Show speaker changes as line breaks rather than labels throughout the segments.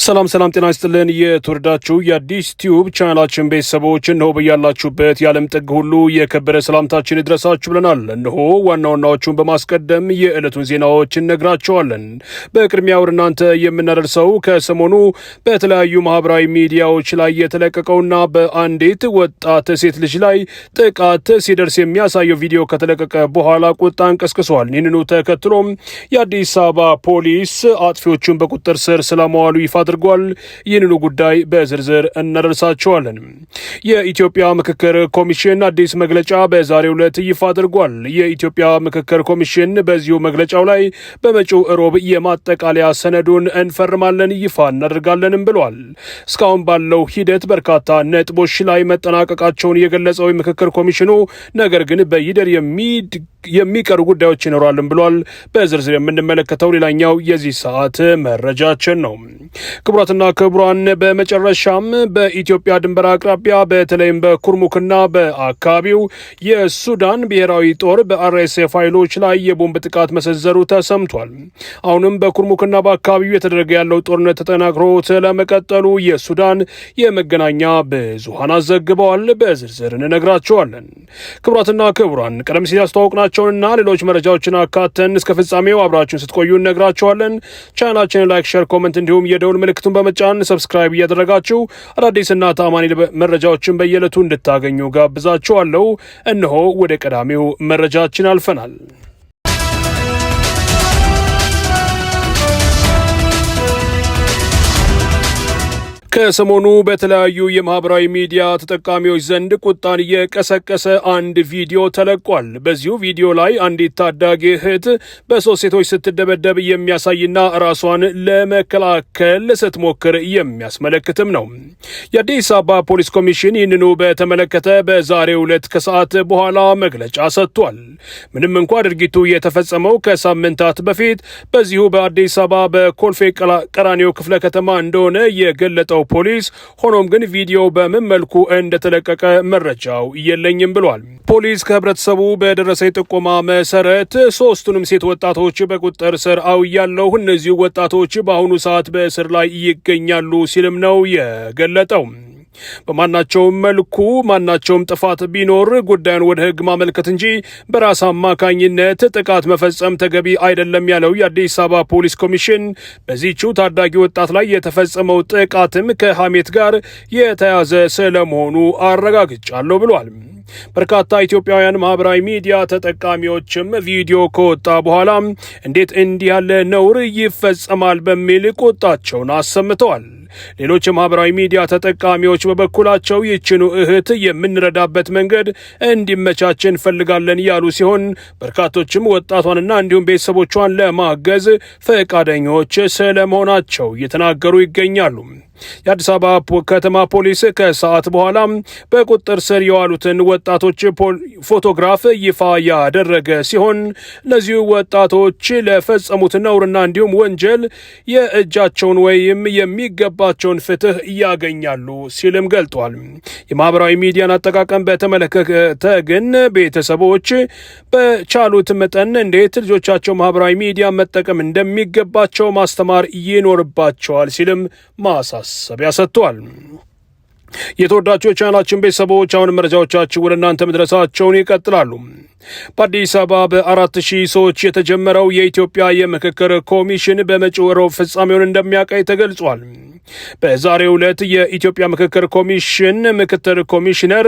ሰላም ጤና ይስጥልን። የተወደዳችሁ የአዲስ ቲዩብ ቻናላችን ቤተሰቦች እነሆ በያላችሁበት የዓለም ጥግ ሁሉ የከበረ ሰላምታችን ይድረሳችሁ ብለናል። እነሆ ዋና ዋናዎቹን በማስቀደም የዕለቱን ዜናዎች እነግራቸዋለን። በቅድሚያ ወደ እናንተ የምናደርሰው ከሰሞኑ በተለያዩ ማህበራዊ ሚዲያዎች ላይ የተለቀቀውና በአንዲት ወጣት ሴት ልጅ ላይ ጥቃት ሲደርስ የሚያሳየው ቪዲዮ ከተለቀቀ በኋላ ቁጣን ቀስቅሷል። ይህንኑ ተከትሎም የአዲስ አበባ ፖሊስ አጥፊዎቹን በቁጥጥር ስር ስለማዋሉ ይፋ አድርጓል። ይህንኑ ጉዳይ በዝርዝር እናደርሳቸዋለን። የኢትዮጵያ ምክክር ኮሚሽን አዲስ መግለጫ በዛሬው ዕለት ይፋ አድርጓል። የኢትዮጵያ ምክክር ኮሚሽን በዚሁ መግለጫው ላይ በመጪው ሮብ የማጠቃለያ ሰነዱን እንፈርማለን፣ ይፋ እናደርጋለንም ብሏል። እስካሁን ባለው ሂደት በርካታ ነጥቦች ላይ መጠናቀቃቸውን የገለጸው የምክክር ኮሚሽኑ ነገር ግን በሂደር የሚቀሩ ጉዳዮች ይኖራልን ብሏል። በዝርዝር የምንመለከተው ሌላኛው የዚህ ሰዓት መረጃችን ነው። ክቡራትና ክቡራን፣ በመጨረሻም በኢትዮጵያ ድንበር አቅራቢያ በተለይም በኩርሙክና በአካባቢው የሱዳን ብሔራዊ ጦር በአርኤስኤፍ ኃይሎች ላይ የቦምብ ጥቃት መሰንዘሩ ተሰምቷል። አሁንም በኩርሙክና በአካባቢው የተደረገ ያለው ጦርነት ተጠናክሮ ስለመቀጠሉ የሱዳን የመገናኛ ብዙሃን አዘግበዋል። በዝርዝር እንነግራቸዋለን። ክቡራትና ክቡራን፣ ቀደም ሲል ያስተዋወቅናቸውንና ሌሎች መረጃዎችን አካተን እስከ ፍጻሜው አብራችሁን ስትቆዩ እነግራቸዋለን። ቻናላችንን ላይክ፣ ሼር፣ ኮመንት እንዲሁም የደውል ምልክቱን በመጫን ሰብስክራይብ እያደረጋችሁ አዳዲስና ታማኒ መረጃዎችን በየዕለቱ እንድታገኙ ጋብዛችኋለሁ። እነሆ ወደ ቀዳሚው መረጃችን አልፈናል። ከሰሞኑ በተለያዩ የማህበራዊ ሚዲያ ተጠቃሚዎች ዘንድ ቁጣን የቀሰቀሰ አንድ ቪዲዮ ተለቋል። በዚሁ ቪዲዮ ላይ አንዲት ታዳጊ እህት በሶስት ሴቶች ስትደበደብ የሚያሳይና ራሷን ለመከላከል ስትሞክር የሚያስመለክትም ነው። የአዲስ አበባ ፖሊስ ኮሚሽን ይህንኑ በተመለከተ በዛሬው ዕለት ከሰዓት በኋላ መግለጫ ሰጥቷል። ምንም እንኳ ድርጊቱ የተፈጸመው ከሳምንታት በፊት በዚሁ በአዲስ አበባ በኮልፌ ቀራኒዮ ክፍለ ከተማ እንደሆነ የገለጠው ፖሊስ ሆኖም ግን ቪዲዮ በምን መልኩ እንደተለቀቀ መረጃው የለኝም ብሏል። ፖሊስ ከህብረተሰቡ በደረሰ ጥቆማ መሰረት ሶስቱንም ሴት ወጣቶች በቁጥጥር ስር አውያለሁ፣ እነዚሁ ወጣቶች በአሁኑ ሰዓት በእስር ላይ ይገኛሉ ሲልም ነው የገለጠው። በማናቸውም መልኩ ማናቸውም ጥፋት ቢኖር ጉዳዩን ወደ ህግ ማመልከት እንጂ በራስ አማካኝነት ጥቃት መፈጸም ተገቢ አይደለም ያለው የአዲስ አበባ ፖሊስ ኮሚሽን በዚህችው ታዳጊ ወጣት ላይ የተፈጸመው ጥቃትም ከሐሜት ጋር የተያዘ ስለመሆኑ አረጋግጫለሁ ብሏል። በርካታ ኢትዮጵያውያን ማህበራዊ ሚዲያ ተጠቃሚዎችም ቪዲዮ ከወጣ በኋላ እንዴት እንዲህ ያለ ነውር ይፈጸማል በሚል ቁጣቸውን አሰምተዋል። ሌሎች የማህበራዊ ሚዲያ ተጠቃሚዎች በበኩላቸው ይህችኑ እህት የምንረዳበት መንገድ እንዲመቻች እንፈልጋለን ያሉ ሲሆን በርካቶችም ወጣቷንና እንዲሁም ቤተሰቦቿን ለማገዝ ፈቃደኞች ስለመሆናቸው እየተናገሩ ይገኛሉ። የአዲስ አበባ ከተማ ፖሊስ ከሰዓት በኋላ በቁጥጥር ስር የዋሉትን ወጣቶች ፎቶግራፍ ይፋ ያደረገ ሲሆን እነዚሁ ወጣቶች ለፈጸሙት ነውርና እንዲሁም ወንጀል የእጃቸውን ወይም የሚገባቸውን ፍትህ ያገኛሉ ሲልም ገልጧል። የማህበራዊ ሚዲያን አጠቃቀም በተመለከተ ግን ቤተሰቦች በቻሉት መጠን እንዴት ልጆቻቸው ማህበራዊ ሚዲያ መጠቀም እንደሚገባቸው ማስተማር ይኖርባቸዋል ሲልም ማሳሰቢያ ሰጥቷል። የተወዳጆች ቻናላችን ቤተሰቦች አሁን መረጃዎቻችን ወደ እናንተ መድረሳቸውን ይቀጥላሉ። በአዲስ አበባ በ4000 ሰዎች የተጀመረው የኢትዮጵያ የምክክር ኮሚሽን በመጪው ሮብ ፍጻሜውን እንደሚያቀይ ተገልጿል። በዛሬው ዕለት የኢትዮጵያ ምክክር ኮሚሽን ምክትል ኮሚሽነር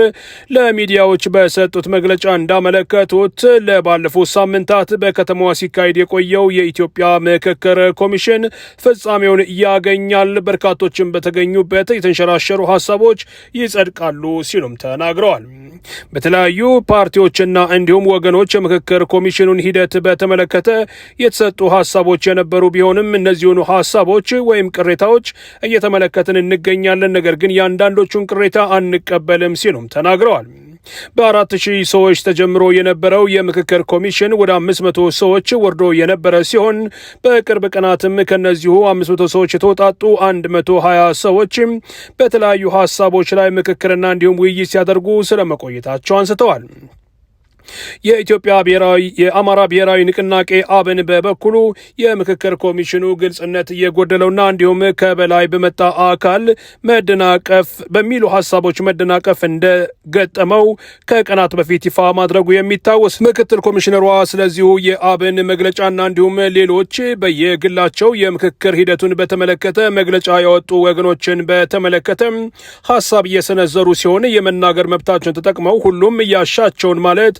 ለሚዲያዎች በሰጡት መግለጫ እንዳመለከቱት ለባለፉት ሳምንታት በከተማዋ ሲካሄድ የቆየው የኢትዮጵያ ምክክር ኮሚሽን ፍጻሜውን ያገኛል፣ በርካቶችም በተገኙበት የተንሸራሸሩ ሀሳቦች ይጸድቃሉ ሲሉም ተናግረዋል። በተለያዩ ፓርቲዎችና እንዲሁም ወገኖች የምክክር ኮሚሽኑን ሂደት በተመለከተ የተሰጡ ሀሳቦች የነበሩ ቢሆንም እነዚሁኑ ሀሳቦች ወይም ቅሬታዎች እየተመለከትን እንገኛለን፣ ነገር ግን የአንዳንዶቹን ቅሬታ አንቀበልም ሲሉም ተናግረዋል። በ4000 ሰዎች ተጀምሮ የነበረው የምክክር ኮሚሽን ወደ 500 ሰዎች ወርዶ የነበረ ሲሆን በቅርብ ቀናትም ከነዚሁ 500 ሰዎች የተውጣጡ 120 ሰዎች በተለያዩ ሀሳቦች ላይ ምክክርና እንዲሁም ውይይት ሲያደርጉ ስለመቆየታቸው አንስተዋል። የአማራ ብሔራዊ ንቅናቄ አብን በበኩሉ የምክክር ኮሚሽኑ ግልጽነት እየጎደለውና እንዲሁም ከበላይ በመጣ አካል መደናቀፍ በሚሉ ሀሳቦች መደናቀፍ እንደገጠመው ከቀናት በፊት ይፋ ማድረጉ የሚታወስ ምክትል ኮሚሽነሯ ስለዚሁ የአብን መግለጫና እንዲሁም ሌሎች በየግላቸው የምክክር ሂደቱን በተመለከተ መግለጫ ያወጡ ወገኖችን በተመለከተ ሀሳብ እየሰነዘሩ ሲሆን የመናገር መብታቸውን ተጠቅመው ሁሉም ያሻቸውን ማለት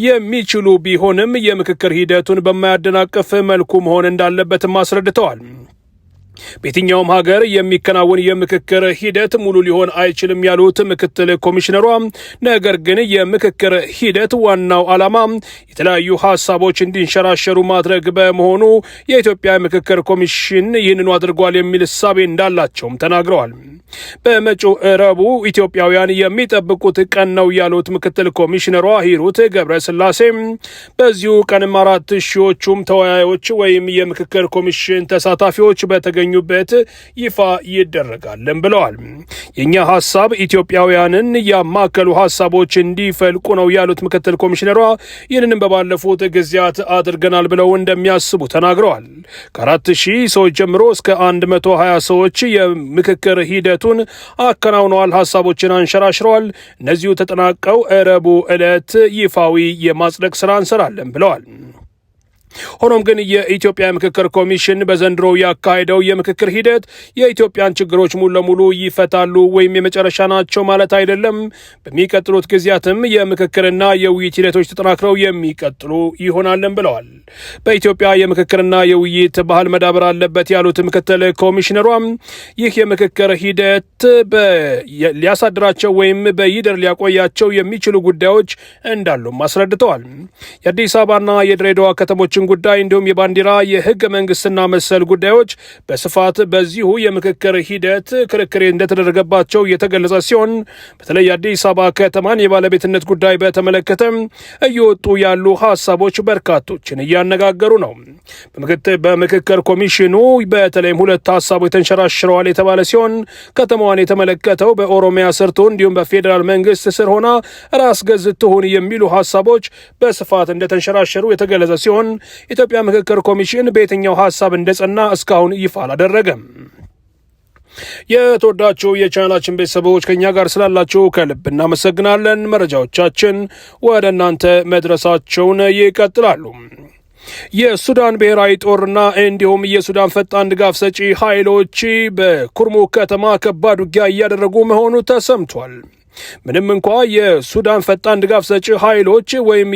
የሚችሉ ቢሆንም የምክክር ሂደቱን በማያደናቅፍ መልኩ መሆን እንዳለበትም አስረድተዋል። በየትኛውም ሀገር የሚከናወን የምክክር ሂደት ሙሉ ሊሆን አይችልም ያሉት ምክትል ኮሚሽነሯ፣ ነገር ግን የምክክር ሂደት ዋናው ዓላማ የተለያዩ ሀሳቦች እንዲንሸራሸሩ ማድረግ በመሆኑ የኢትዮጵያ ምክክር ኮሚሽን ይህንኑ አድርጓል የሚል እሳቤ እንዳላቸውም ተናግረዋል። በመጪው ረቡዕ ኢትዮጵያውያን የሚጠብቁት ቀን ነው ያሉት ምክትል ኮሚሽነሯ ሂሩት ገብረስላሴ በዚሁ ቀንም 4,000ዎቹም ተወያዮች ወይም የምክክር ኮሚሽን ተሳታፊዎች በተገኙበት ይፋ ይደረጋልን ብለዋል። የኛ ሀሳብ ኢትዮጵያውያንን ያማከሉ ሀሳቦች እንዲፈልቁ ነው ያሉት ምክትል ኮሚሽነሯ ይህንንም በባለፉት ጊዜያት አድርገናል ብለው እንደሚያስቡ ተናግረዋል። ከ4,000 ሰዎች ጀምሮ እስከ 120 ሰዎች የምክክር ሂደቱን አከናውነዋል፣ ሀሳቦችን አንሸራሽረዋል። እነዚሁ ተጠናቀው ረቡዕ ዕለት ይፋዊ የማጽደቅ ስራ እንሰራለን ብለዋል። ሆኖም ግን የኢትዮጵያ ምክክር ኮሚሽን በዘንድሮ ያካሄደው የምክክር ሂደት የኢትዮጵያን ችግሮች ሙሉ ለሙሉ ይፈታሉ ወይም የመጨረሻ ናቸው ማለት አይደለም። በሚቀጥሉት ጊዜያትም የምክክርና የውይይት ሂደቶች ተጠናክረው የሚቀጥሉ ይሆናልን ብለዋል። በኢትዮጵያ የምክክርና የውይይት ባህል መዳበር አለበት ያሉት ምክትል ኮሚሽነሯም ይህ የምክክር ሂደት ሊያሳድራቸው ወይም በይደር ሊያቆያቸው የሚችሉ ጉዳዮች እንዳሉም አስረድተዋል። የአዲስ አበባና የድሬዳዋ ከተሞችን ጉዳይ እንዲሁም የባንዲራ የህገ መንግስትና መሰል ጉዳዮች በስፋት በዚሁ የምክክር ሂደት ክርክር እንደተደረገባቸው የተገለጸ ሲሆን በተለይ አዲስ አበባ ከተማን የባለቤትነት ጉዳይ በተመለከተ እየወጡ ያሉ ሀሳቦች በርካቶችን እያነጋገሩ ነው። በምክክር ኮሚሽኑ በተለይም 2 ሀሳቦች ተንሸራሽረዋል የተባለ ሲሆን ከተማዋን የተመለከተው በኦሮሚያ ስር ትሁን እንዲሁም በፌዴራል መንግስት ስር ሆና ራስ ገዝ ትሁን የሚሉ ሀሳቦች በስፋት እንደተንሸራሸሩ የተገለጸ ሲሆን የኢትዮጵያ ምክክር ኮሚሽን በየትኛው ሀሳብ እንደጸና እስካሁን ይፋ አላደረገም። የተወዳችሁ የቻናላችን ቤተሰቦች ከኛ ጋር ስላላችሁ ከልብ እናመሰግናለን። መረጃዎቻችን ወደ እናንተ መድረሳቸውን ይቀጥላሉ። የሱዳን ብሔራዊ ጦርና እንዲሁም የሱዳን ፈጣን ድጋፍ ሰጪ ኃይሎች በኩርሙክ ከተማ ከባድ ውጊያ እያደረጉ መሆኑ ተሰምቷል። ምንም እንኳ የሱዳን ፈጣን ድጋፍ ሰጪ ኃይሎች ወይም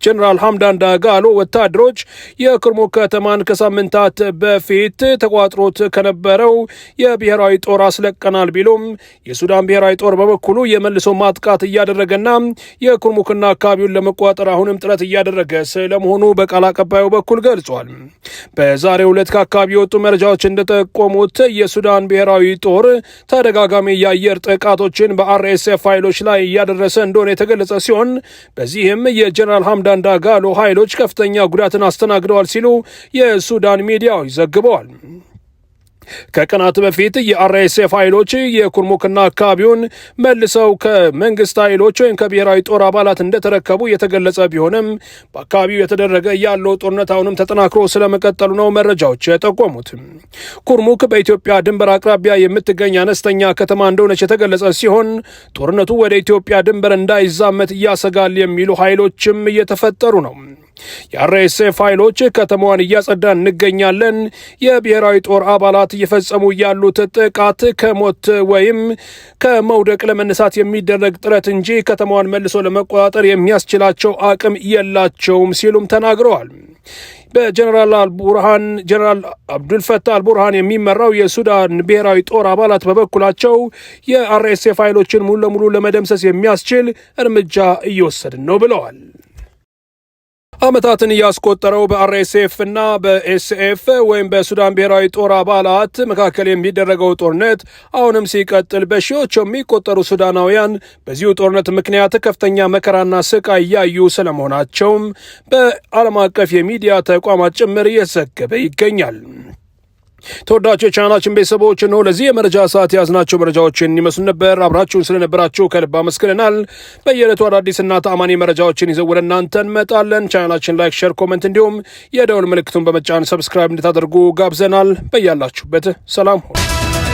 ጀነራል ሐምዳን ዳጋሎ ወታደሮች የኩርሙክ ከተማን ከሳምንታት በፊት ተቋጥሮት ከነበረው የብሔራዊ ጦር አስለቀናል ቢሉም የሱዳን ብሔራዊ ጦር በበኩሉ የመልሶ ማጥቃት እያደረገና የኩርሙክና አካባቢውን ለመቆጣጠር አሁንም ጥረት እያደረገ ስለመሆኑ በቃል አቀባዩ በኩል ገልጿል። በዛሬው ዕለት ከአካባቢ የወጡ መረጃዎች እንደጠቆሙት የሱዳን ብሔራዊ ጦር ተደጋጋሚ የአየር ጥቃቶችን በአርኤስኤፍ ኃይሎች ላይ እያደረሰ እንደሆነ የተገለጸ ሲሆን በዚህም የጀነራል ሐምዳን ዳጋሎ ኃይሎች ከፍተኛ ጉዳትን አስተናግደዋል ሲሉ የሱዳን ሚዲያዎች ዘግበዋል። ከቀናት በፊት የአርኤስኤፍ ኃይሎች የኩርሙክና አካባቢውን መልሰው ከመንግስት ኃይሎች ወይም ከብሔራዊ ጦር አባላት እንደተረከቡ የተገለጸ ቢሆንም በአካባቢው የተደረገ ያለው ጦርነት አሁንም ተጠናክሮ ስለመቀጠሉ ነው መረጃዎች የጠቆሙት። ኩርሙክ በኢትዮጵያ ድንበር አቅራቢያ የምትገኝ አነስተኛ ከተማ እንደሆነች የተገለጸ ሲሆን ጦርነቱ ወደ ኢትዮጵያ ድንበር እንዳይዛመት ያሰጋል የሚሉ ኃይሎችም እየተፈጠሩ ነው። የአርኤስኤፍ ኃይሎች ከተማዋን እያጸዳን እንገኛለን፣ የብሔራዊ ጦር አባላት እየፈጸሙ ያሉት ጥቃት ከሞት ወይም ከመውደቅ ለመነሳት የሚደረግ ጥረት እንጂ ከተማዋን መልሶ ለመቆጣጠር የሚያስችላቸው አቅም የላቸውም ሲሉም ተናግረዋል። በጀነራል አብዱልፈታህ አልቡርሃን የሚመራው የሱዳን ብሔራዊ ጦር አባላት በበኩላቸው የአርኤስኤፍ ኃይሎችን ሙሉ ለሙሉ ለመደምሰስ የሚያስችል እርምጃ እየወሰድን ነው ብለዋል። ዓመታትን እያስቆጠረው በአርኤስኤፍ እና በኤስኤፍ ወይም በሱዳን ብሔራዊ ጦር አባላት መካከል የሚደረገው ጦርነት አሁንም ሲቀጥል በሺዎች የሚቆጠሩ ሱዳናውያን በዚሁ ጦርነት ምክንያት ከፍተኛ መከራና ስቃይ እያዩ ስለመሆናቸውም በዓለም አቀፍ የሚዲያ ተቋማት ጭምር እየተዘገበ ይገኛል። ተወዳጆች የቻናላችን ቤተሰቦች ነው ለዚህ የመረጃ ሰዓት ያዝናቸው መረጃዎችን ይመስሉ ነበር። አብራችሁን ስለነበራችሁ ከልብ አመስግነናል። በየዕለቱ አዳዲስና ተአማኒ መረጃዎችን ይዘው ወደ እናንተ እንመጣለን። ቻናላችን ላይክ፣ ሼር፣ ኮሜንት እንዲሁም የደውል ምልክቱን በመጫን ሰብስክራይብ እንድታደርጉ ጋብዘናል። በያላችሁበት ሰላም ሁኑ።